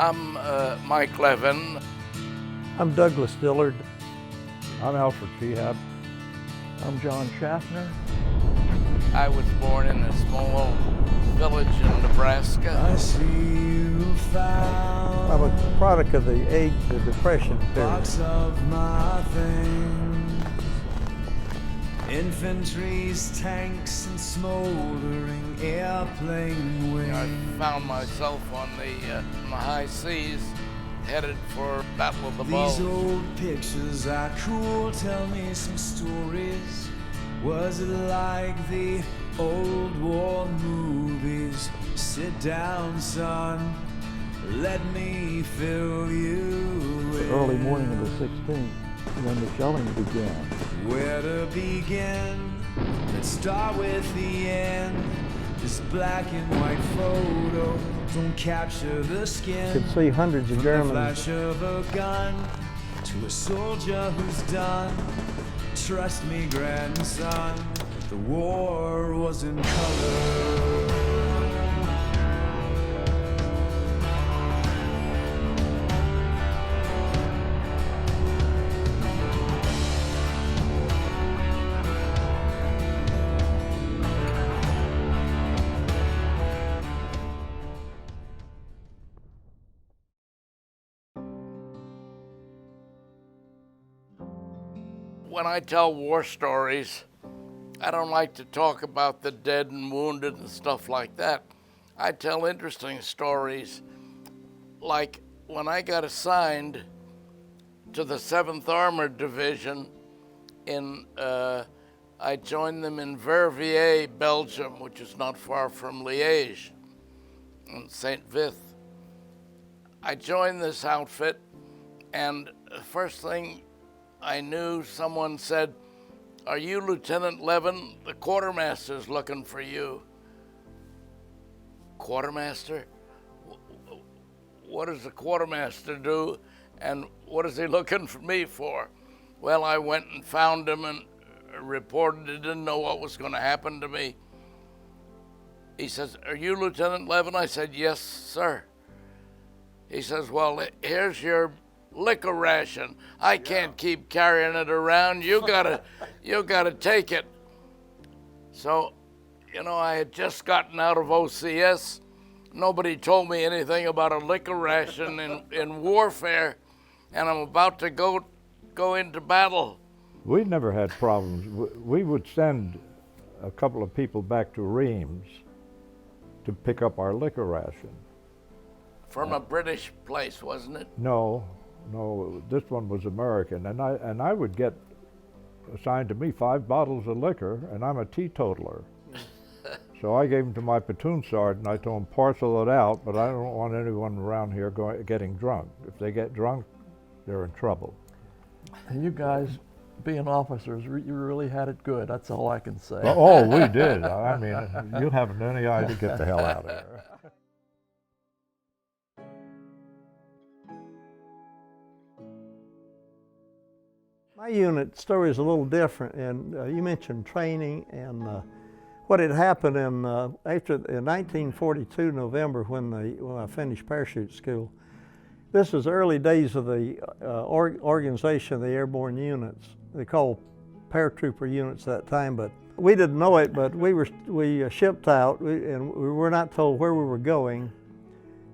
I'm Mike Levin. I'm Douglas Dillard. I'm Alfred Shehab. I'm John Schaffner. I was born in a small village in Nebraska. I see you found I'm a product of the Depression period. box of my things. Infantry's tanks and smoldering airplane wings. I found myself on the high seas, headed for Battle of the Bulge. These old pictures are cool, tell me some stories. Was it like the old war movies? Sit down, son, let me fill you The in. early morning of the 16th, when the shelling began. Where to begin? Let's start with the end. This black and white photo don't capture the You skin. could see hundreds of From the Germans. flash of a gun to a soldier who's done. Trust me, grandson, the war was in color. When I tell war stories, I don't like to talk about the dead and wounded and stuff like that. I tell interesting stories, like when I got assigned to the 7th Armored Division I joined them in Verviers, Belgium, which is not far from Liège, in St. Vith. I joined this outfit, and the first thing I knew, someone said, "Are you Lieutenant Levin? The quartermaster's looking for you." Quartermaster? What does the quartermaster do, and what is he looking for me for? Well, I went and found him and reported I didn't know what was going to happen to me. He says, "Are you Lieutenant Levin?" I said, "Yes, sir." He says, "Well, here's your liquor ration. I can't keep carrying it around. You gotta take it." So, I had just gotten out of OCS. Nobody told me anything about a liquor ration in warfare, and I'm about to go into battle. We never had problems. We would send a couple of people back to Reims to pick up our liquor ration. From a British place, wasn't it? No, this one was American, and I would get assigned to me 5 bottles of liquor, and I'm a teetotaler. So I gave them to my platoon sergeant. I told him, parcel it out, but I don't want anyone around here getting drunk. If they get drunk, they're in trouble. And you guys, being officers, you really had it good. That's all I can say. Oh, we did. I mean, you haven't any idea. Get the hell out of here. My unit story is a little different, and you mentioned training and what had happened in 1942 November when I finished parachute school. This was early days of the organization of the airborne units. They called paratrooper units at that time, but we didn't know it. But we shipped out, and we were not told where we were going,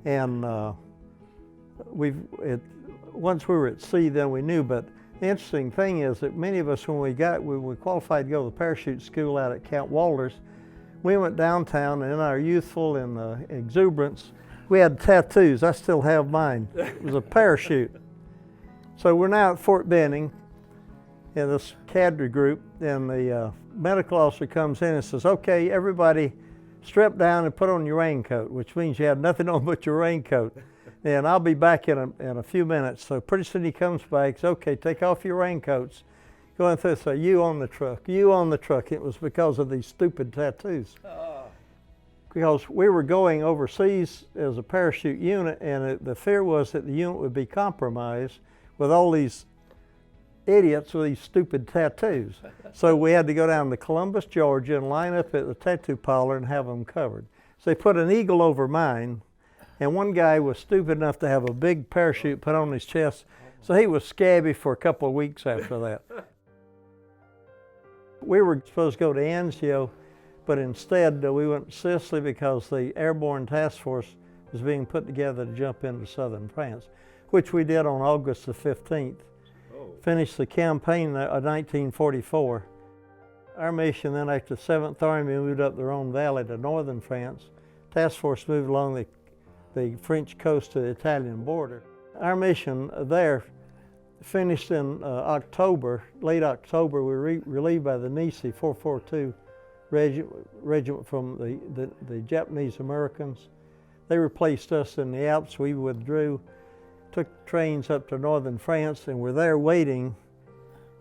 and once we were at sea, then we knew. But the interesting thing is that many of us, when we qualified to go to the parachute school out at Camp Walters, we went downtown, and in our youthful and exuberance, we had tattoos. I still have mine. It was a parachute. So we're now at Fort Benning in this cadre group, and the medical officer comes in and says, "Okay, everybody strip down and put on your raincoat," which means you have nothing on but your raincoat. And I'll be back in a few minutes. So pretty soon he comes back, says, "Okay, take off your raincoats." Going through, say, "You on the truck, you on the truck." It was because of these stupid tattoos. Because we were going overseas as a parachute unit, and the fear was that the unit would be compromised with all these idiots with these stupid tattoos. So we had to go down to Columbus, Georgia, and line up at the tattoo parlor and have them covered. So they put an eagle over mine, And one guy was stupid enough to have a big parachute put on his chest, so he was scabby for a couple of weeks after that. We were supposed to go to Anzio, but instead we went to Sicily because the airborne task force was being put together to jump into southern France, which we did on August the 15th. Finished the campaign of 1944. Our mission then, after the 7th Army moved up the Rhone Valley to northern France, task force moved along the French coast to the Italian border. Our mission there finished in October, late October. We were relieved by the Nisi 442 regiment from the Japanese Americans. They replaced us in the Alps. We withdrew, took trains up to northern France, and were there waiting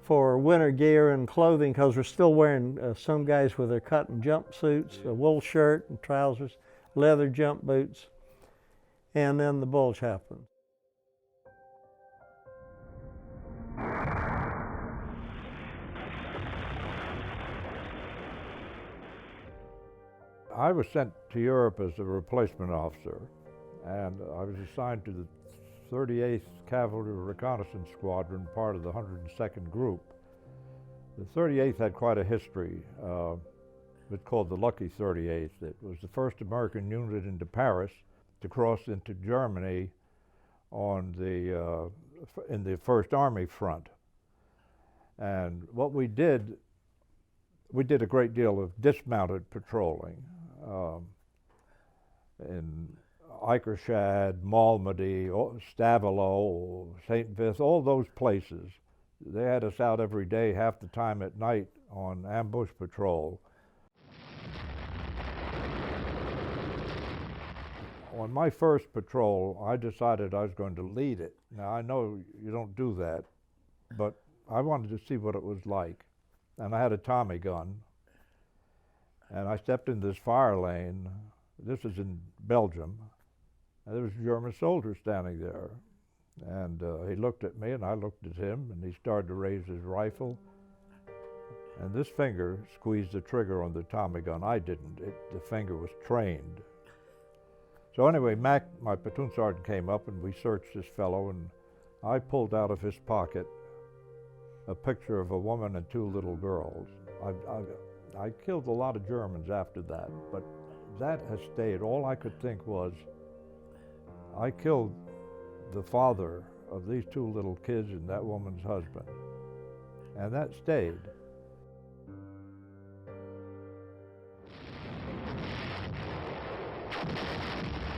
for winter gear and clothing, because we're still wearing, some guys with their cotton jumpsuits, a wool shirt and trousers, leather jump boots, and then the bulge happened. I was sent to Europe as a replacement officer, and I was assigned to the 38th Cavalry Reconnaissance Squadron, part of the 102nd Group. The 38th had quite a history. It's called the Lucky 38th. It was the first American unit into Paris to cross into Germany on in the First Army front. And what we did a great deal of dismounted patrolling in Akershad, Malmedy, Stavelot, St. Vith, all those places. They had us out every day, half the time at night, on ambush patrol. On my first patrol, I decided I was going to lead it. Now, I know you don't do that, but I wanted to see what it was like. And I had a Tommy gun, and I stepped in this fire lane. This is in Belgium, and there was a German soldier standing there. And he looked at me, and I looked at him, and he started to raise his rifle. And this finger squeezed the trigger on the Tommy gun. I didn't. The finger was trained. So anyway, Mac, my platoon sergeant, came up, and we searched this fellow, and I pulled out of his pocket a picture of a woman and two little girls. I killed a lot of Germans after that, but that has stayed. All I could think was, I killed the father of these two little kids and that woman's husband. And that stayed.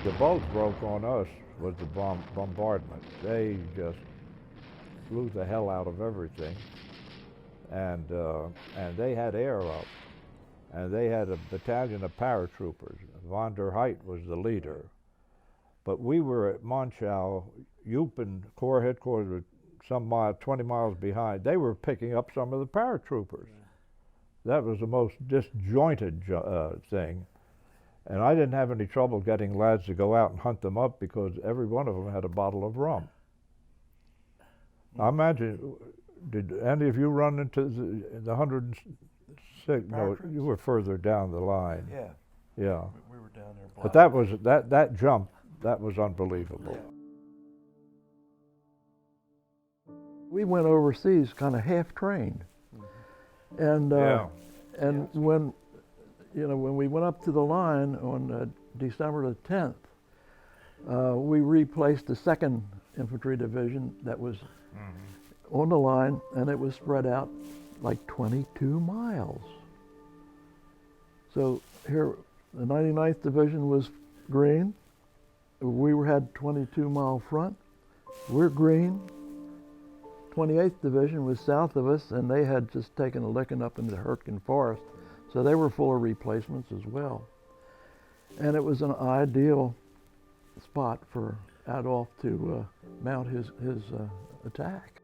The bulge broke on us was the bombardment. They just blew the hell out of everything. And they had air up. And they had a battalion of paratroopers. Von der Heit was the leader. But we were at Monschau, Eupen Corps headquarters, some 20 miles behind. They were picking up some of the paratroopers. That was the most disjointed thing. And I didn't have any trouble getting lads to go out and hunt them up because every one of them had a bottle of rum. I imagine, did any of you run into the 106? No, you were further down the line. Yeah. Yeah. We were down there. But that was, that jump, that was unbelievable. Yeah. We went overseas kind of half trained. And when we went up to the line on December the 10th, we replaced the 2nd Infantry Division that was on the line, and it was spread out like 22 miles. So here, the 99th Division was green. We had 22-mile front. We're green. 28th Division was south of us, and they had just taken a licking up into the Hurtgen Forest, so they were full of replacements as well. And it was an ideal spot for Adolf to mount his attack.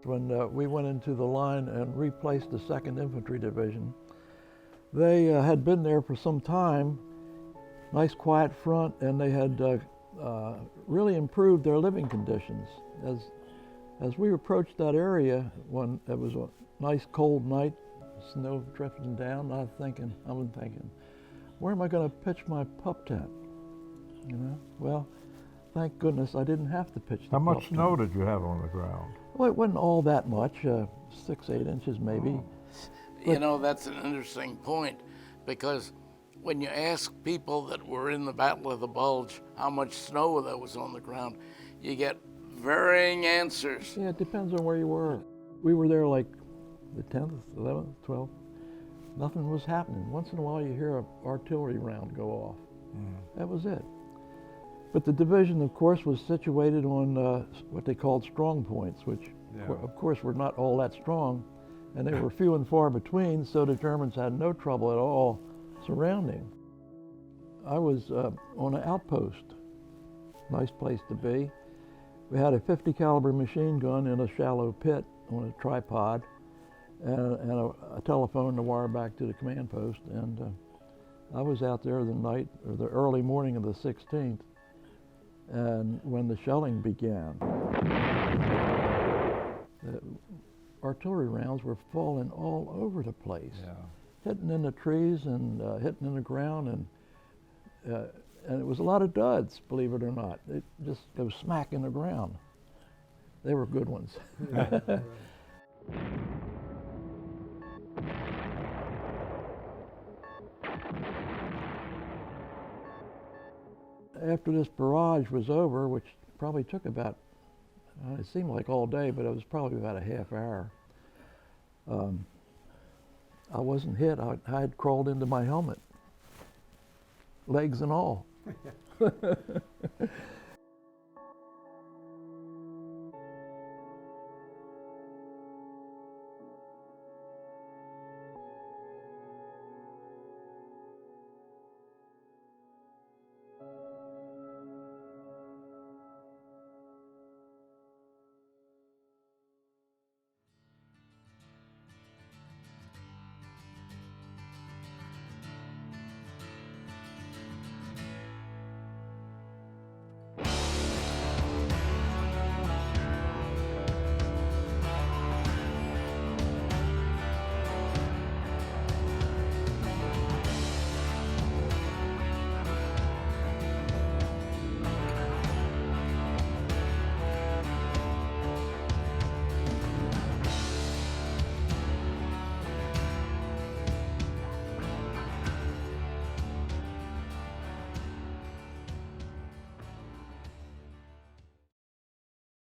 When we went into the line and replaced the 2nd Infantry Division, they had been there for some time, nice quiet front, and they had really improved their living conditions. As As we approached that area, when it was a nice cold night, snow drifting down, I'm thinking, where am I going to pitch my pup tent? You know, well, thank goodness I didn't have to pitch the How pup much tent. snow did you have on the ground? Well, it wasn't all that much, 6, 8 inches maybe. You know, that's an interesting point, because when you ask people that were in the Battle of the Bulge how much snow that was on the ground, you get varying answers. Yeah, it depends on where you were. We were there like the 10th, 11th, 12th. Nothing was happening. Once in a while you hear an artillery round go off. That was it. But the division, of course, was situated on what they called strong points, which, of course, were not all that strong, and they were few and far between, so the Germans had no trouble at all surrounding. I was on an outpost, nice place to be. We had a 50 caliber machine gun in a shallow pit on a tripod, and a telephone to wire back to the command post. And I was out there the night, or the early morning of the 16th, and when the shelling began, the artillery rounds were falling all over the place, hitting in the trees and hitting in the ground, and it was a lot of duds, believe it or not. It just goes smack in the ground. They were good ones. After this barrage was over, which probably took about, it seemed like all day, but it was probably about a half hour, I wasn't hit. I had crawled into my helmet, legs and all.